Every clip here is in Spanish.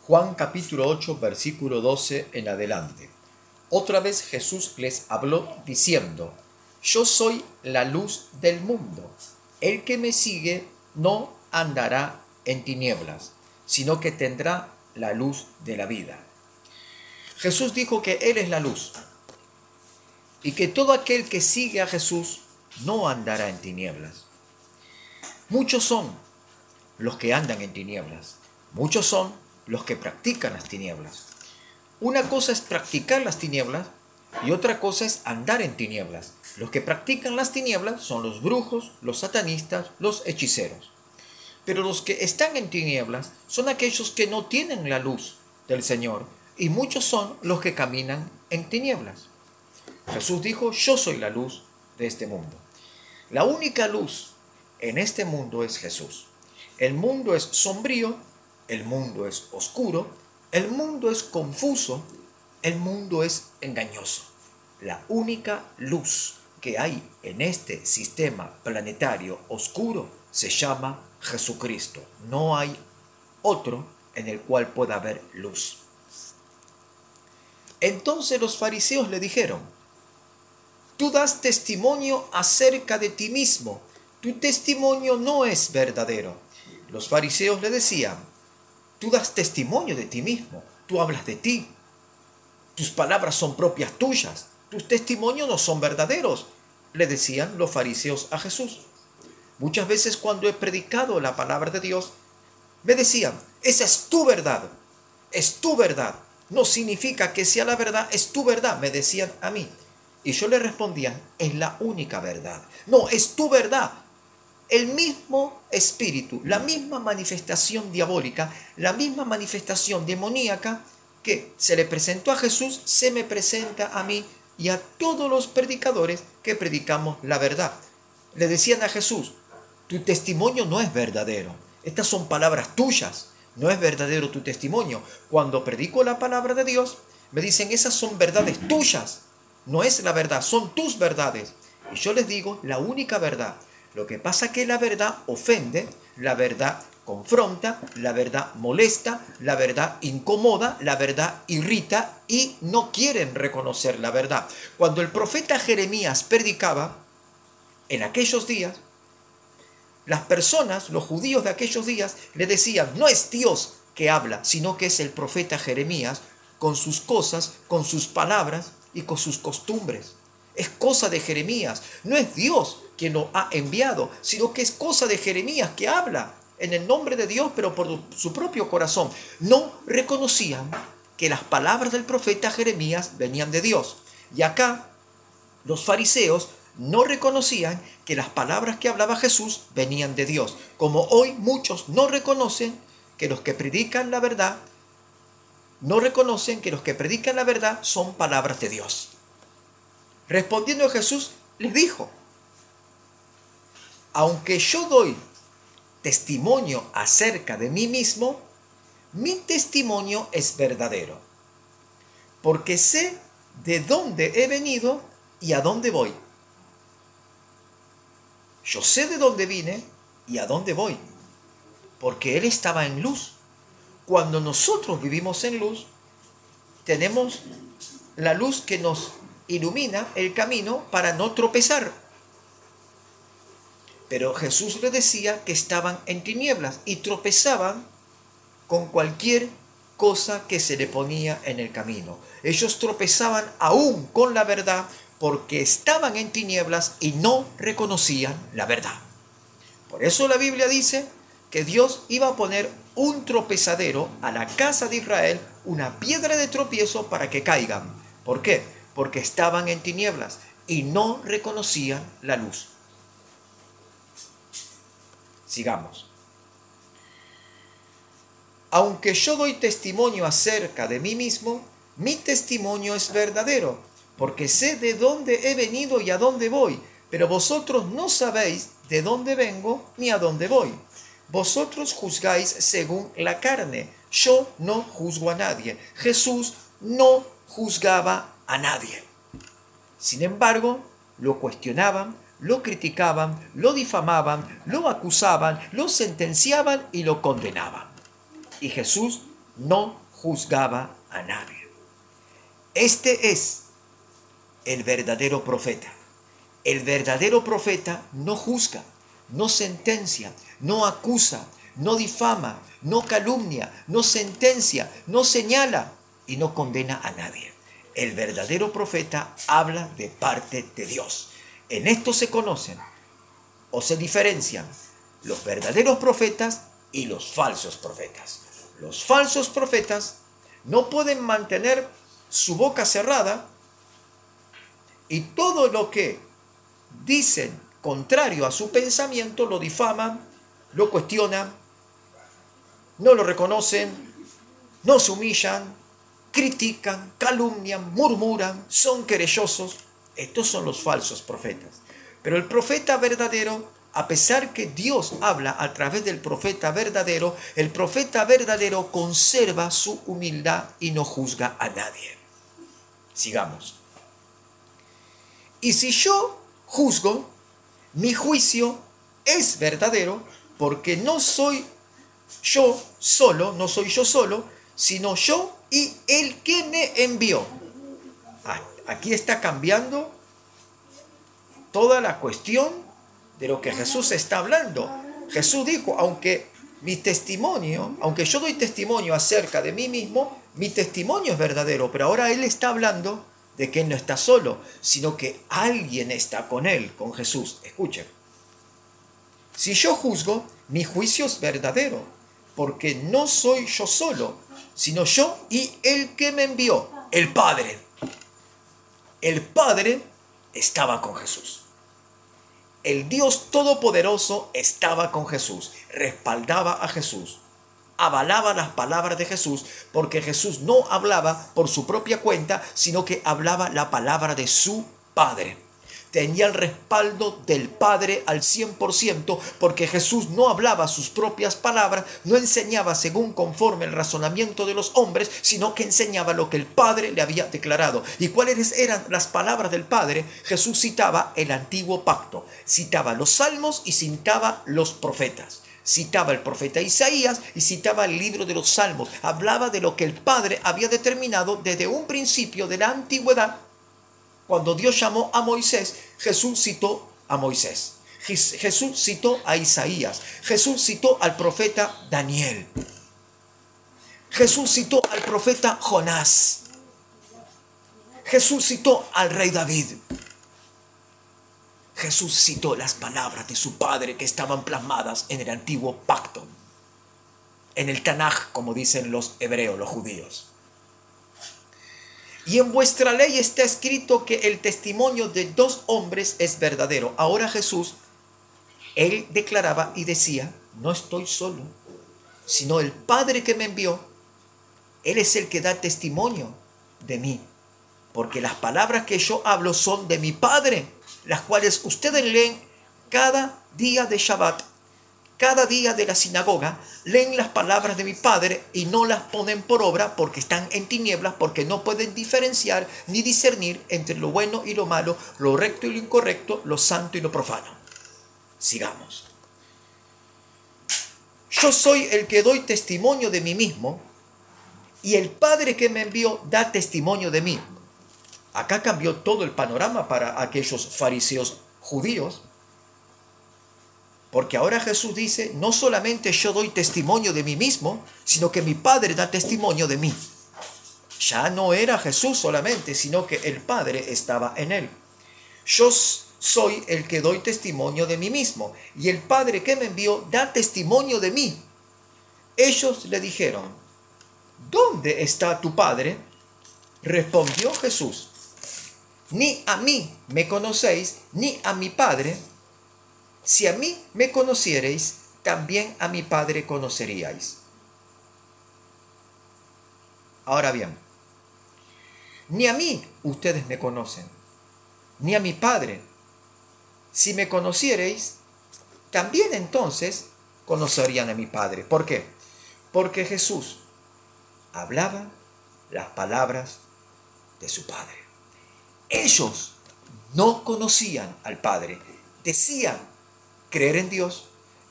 Juan capítulo 8, versículo 12 en adelante. Otra vez Jesús les habló diciendo: Yo soy la luz del mundo. El que me sigue no andará en tinieblas, sino que tendrá la luz de la vida. Jesús dijo que Él es la luz y que todo aquel que sigue a Jesús no andará en tinieblas. Muchos son los que andan en tinieblas. Muchos son los que practican las tinieblas. Una cosa es practicar las tinieblas y otra cosa es andar en tinieblas. Los que practican las tinieblas son los brujos, los satanistas, los hechiceros. Pero los que están en tinieblas son aquellos que no tienen la luz del Señor, y muchos son los que caminan en tinieblas. Jesús dijo: Yo soy la luz de este mundo. La única luz en este mundo es Jesús. El mundo es sombrío, el mundo es oscuro, el mundo es confuso, el mundo es engañoso. La única luz que hay en este sistema planetario oscuro se llama Jesucristo. No hay otro en el cual pueda haber luz. Entonces los fariseos le dijeron: Tú das testimonio acerca de ti mismo. Tu testimonio no es verdadero. Los fariseos le decían: Tú das testimonio de ti mismo. Tú hablas de ti. Tus palabras son propias tuyas. Tus testimonios no son verdaderos, le decían los fariseos a Jesús. Muchas veces cuando he predicado la palabra de Dios, me decían: Esa es tu verdad. Es tu verdad. No significa que sea la verdad, es tu verdad, me decían a mí. Y yo le respondía: Es la única verdad. No, es tu verdad. El mismo espíritu, la misma manifestación diabólica, la misma manifestación demoníaca que se le presentó a Jesús, se me presenta a mí y a todos los predicadores que predicamos la verdad. Le decían a Jesús: Tu testimonio no es verdadero. Estas son palabras tuyas. No es verdadero tu testimonio. Cuando predico la palabra de Dios, me dicen: Esas son verdades tuyas. No es la verdad, son tus verdades. Y yo les digo la única verdad. Lo que pasa es que la verdad ofende, la verdad confronta, la verdad molesta, la verdad incomoda, la verdad irrita y no quieren reconocer la verdad. Cuando el profeta Jeremías predicaba, en aquellos días, las personas, los judíos de aquellos días, le decían: No es Dios que habla, sino que es el profeta Jeremías con sus cosas, con sus palabras y con sus costumbres. Es cosa de Jeremías, no es Dios quien lo ha enviado, sino que es cosa de Jeremías que habla en el nombre de Dios, pero por su propio corazón. No reconocían que las palabras del profeta Jeremías venían de Dios. Y acá los fariseos no reconocían que las palabras que hablaba Jesús venían de Dios. Como hoy muchos no reconocen que los que predican la verdad, no reconocen que los que predican la verdad son palabras de Dios. Respondiendo Jesús les dijo: Aunque yo doy testimonio acerca de mí mismo, mi testimonio es verdadero, porque sé de dónde he venido y a dónde voy. Yo sé de dónde vine y a dónde voy, porque Él estaba en luz. Cuando nosotros vivimos en luz, tenemos la luz que nos ilumina el camino para no tropezar. Pero Jesús le decía que estaban en tinieblas y tropezaban con cualquier cosa que se le ponía en el camino. Ellos tropezaban aún con la verdad porque estaban en tinieblas y no reconocían la verdad. Por eso la Biblia dice que Dios iba a poner un tropezadero a la casa de Israel, una piedra de tropiezo para que caigan. ¿Por qué? Porque estaban en tinieblas y no reconocían la luz. Sigamos. Aunque yo doy testimonio acerca de mí mismo, mi testimonio es verdadero, porque sé de dónde he venido y a dónde voy, pero vosotros no sabéis de dónde vengo ni a dónde voy. Vosotros juzgáis según la carne, yo no juzgo a nadie. Jesús no juzgaba a nadie. Sin embargo, lo cuestionaban, lo criticaban, lo difamaban, lo acusaban, lo sentenciaban y lo condenaban. Y Jesús no juzgaba a nadie. Este es el verdadero profeta. El verdadero profeta no juzga, no sentencia, no acusa, no difama, no calumnia, no sentencia, no señala y no condena a nadie. El verdadero profeta habla de parte de Dios. En esto se conocen o se diferencian los verdaderos profetas y los falsos profetas. Los falsos profetas no pueden mantener su boca cerrada y todo lo que dicen contrario a su pensamiento lo difaman, lo cuestionan, no lo reconocen, no se humillan, critican, calumnian, murmuran, son querellosos. Estos son los falsos profetas. Pero el profeta verdadero, a pesar que Dios habla a través del profeta verdadero, el profeta verdadero conserva su humildad y no juzga a nadie. Sigamos. Y si yo juzgo, mi juicio es verdadero, porque no soy yo solo, sino yo y el que me envió. Aquí está cambiando toda la cuestión de lo que Jesús está hablando. Jesús dijo, aunque yo doy testimonio acerca de mí mismo, mi testimonio es verdadero, pero ahora Él está hablando de que Él no está solo, sino que alguien está con Él, con Jesús. Escuchen. Si yo juzgo, mi juicio es verdadero, porque no soy yo solo, sino yo y el que me envió, el Padre. El Padre estaba con Jesús. El Dios Todopoderoso estaba con Jesús, respaldaba a Jesús, avalaba las palabras de Jesús, porque Jesús no hablaba por su propia cuenta, sino que hablaba la palabra de su Padre. Tenía el respaldo del Padre al 100%, porque Jesús no hablaba sus propias palabras, no enseñaba según conforme el razonamiento de los hombres, sino que enseñaba lo que el Padre le había declarado. ¿Y cuáles eran las palabras del Padre? Jesús citaba el antiguo pacto, citaba los salmos y citaba los profetas. Citaba el profeta Isaías y citaba el libro de los salmos. Hablaba de lo que el Padre había determinado desde un principio de la antigüedad. Cuando Dios llamó a Moisés, Jesús citó a Moisés. Jesús citó a Isaías. Jesús citó al profeta Daniel. Jesús citó al profeta Jonás. Jesús citó al rey David. Jesús citó las palabras de su Padre que estaban plasmadas en el antiguo pacto, en el Tanaj, como dicen los hebreos, los judíos. Y en vuestra ley está escrito que el testimonio de dos hombres es verdadero. Ahora Jesús, Él declaraba y decía, no estoy solo, sino el Padre que me envió, Él es el que da testimonio de mí. Porque las palabras que yo hablo son de mi Padre, las cuales ustedes leen cada día de Shabbat, cada día de la sinagoga, leen las palabras de mi Padre y no las ponen por obra porque están en tinieblas, porque no pueden diferenciar ni discernir entre lo bueno y lo malo, lo recto y lo incorrecto, lo santo y lo profano. Sigamos. Yo soy el que doy testimonio de mí mismo y el Padre que me envió da testimonio de mí. Acá cambió todo el panorama para aquellos fariseos judíos, porque ahora Jesús dice, no solamente yo doy testimonio de mí mismo, sino que mi Padre da testimonio de mí. Ya no era Jesús solamente, sino que el Padre estaba en él. Yo soy el que doy testimonio de mí mismo, y el Padre que me envió da testimonio de mí. Ellos le dijeron, ¿dónde está tu Padre? Respondió Jesús, ni a mí me conocéis, ni a mi Padre. Si a mí me conocierais, también a mi Padre conoceríais. Ahora bien, ni a mí ustedes me conocen, ni a mi Padre. Si me conocierais, también entonces conocerían a mi Padre. ¿Por qué? Porque Jesús hablaba las palabras de su Padre. Ellos no conocían al Padre, decían creer en Dios,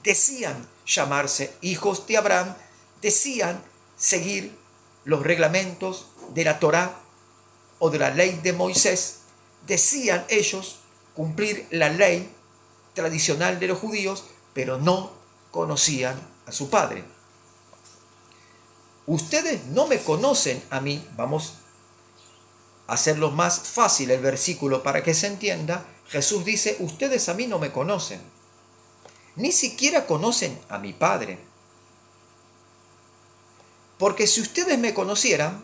decían llamarse hijos de Abraham, decían seguir los reglamentos de la Torá o de la ley de Moisés. Decían ellos cumplir la ley tradicional de los judíos, pero no conocían a su Padre. Ustedes no me conocen a mí. Vamos a hacerlo más fácil el versículo para que se entienda. Jesús dice, ustedes a mí no me conocen, ni siquiera conocen a mi Padre. Porque si ustedes me conocieran,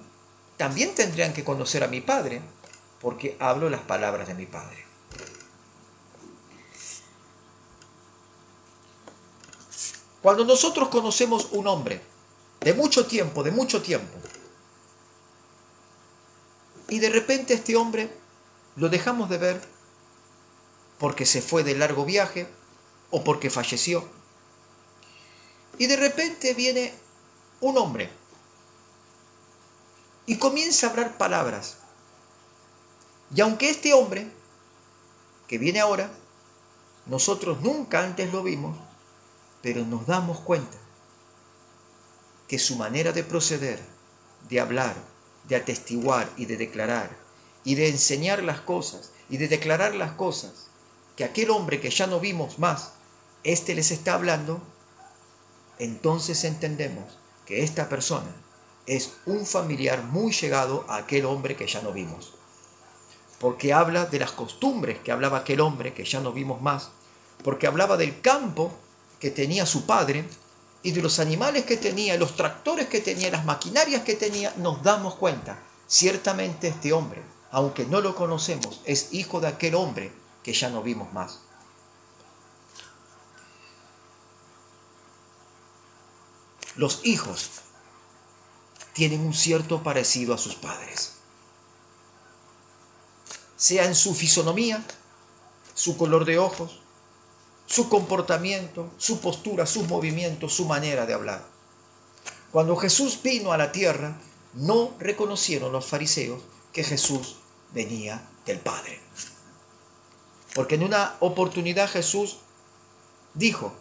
también tendrían que conocer a mi Padre, porque hablo las palabras de mi Padre. Cuando nosotros conocemos un hombre de mucho tiempo, y de repente este hombre lo dejamos de ver porque se fue de largo viaje o porque falleció, y de repente viene un hombre y comienza a hablar palabras, y aunque este hombre que viene ahora, nosotros nunca antes lo vimos, pero nos damos cuenta que su manera de proceder, de hablar, de atestiguar y de declarar, y de enseñar las cosas, y de declarar las cosas, que aquel hombre que ya no vimos más, les está hablando, entonces entendemos que esta persona es un familiar muy llegado a aquel hombre que ya no vimos. Porque habla de las costumbres que hablaba aquel hombre que ya no vimos más, porque hablaba del campo que tenía su padre, y de los animales que tenía, los tractores que tenía, las maquinarias que tenía. Nos damos cuenta, ciertamente este hombre, aunque no lo conocemos, es hijo de aquel hombre que ya no vimos más. Los hijos tienen un cierto parecido a sus padres, sea en su fisonomía, su color de ojos, su comportamiento, su postura, sus movimientos, su manera de hablar. Cuando Jesús vino a la tierra, no reconocieron los fariseos que Jesús venía del Padre. Porque en una oportunidad Jesús dijo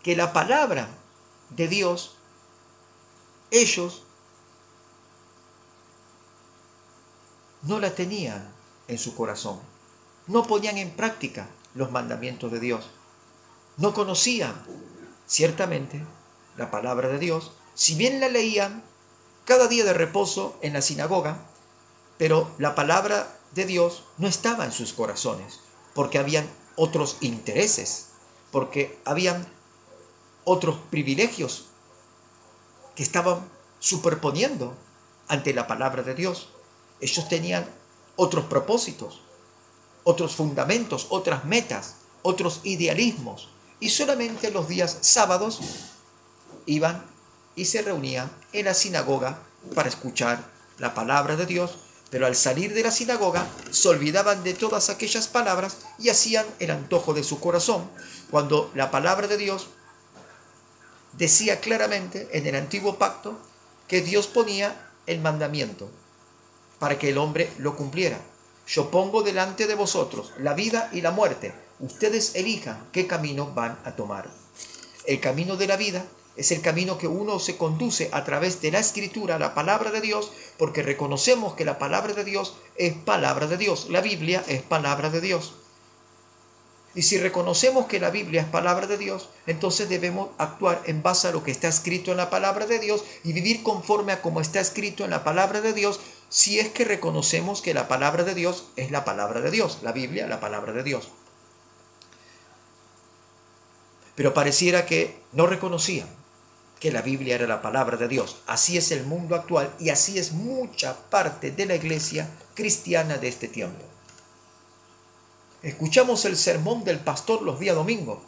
que la palabra de Dios, ellos no la tenían en su corazón, no ponían en práctica los mandamientos de Dios, no conocían ciertamente la palabra de Dios, si bien la leían cada día de reposo en la sinagoga, pero la palabra de Dios no estaba en sus corazones, porque habían otros intereses, porque habían otros privilegios que estaban superponiendo ante la palabra de Dios. Ellos tenían otros propósitos, otros fundamentos, otras metas, otros idealismos, y solamente los días sábados iban y se reunían en la sinagoga para escuchar la palabra de Dios, pero al salir de la sinagoga se olvidaban de todas aquellas palabras y hacían el antojo de su corazón, cuando la palabra de Dios decía claramente en el antiguo pacto que Dios ponía el mandamiento para que el hombre lo cumpliera. Yo pongo delante de vosotros la vida y la muerte. Ustedes elijan qué camino van a tomar. El camino de la vida es el camino que uno se conduce a través de la Escritura, la palabra de Dios, porque reconocemos que la palabra de Dios es palabra de Dios. La Biblia es palabra de Dios. Y si reconocemos que la Biblia es palabra de Dios, entonces debemos actuar en base a lo que está escrito en la palabra de Dios y vivir conforme a como está escrito en la palabra de Dios, si es que reconocemos que la palabra de Dios es la palabra de Dios, la Biblia, la palabra de Dios. Pero pareciera que no reconocían que la Biblia era la palabra de Dios. Así es el mundo actual y así es mucha parte de la iglesia cristiana de este tiempo. Escuchamos el sermón del pastor los días domingos,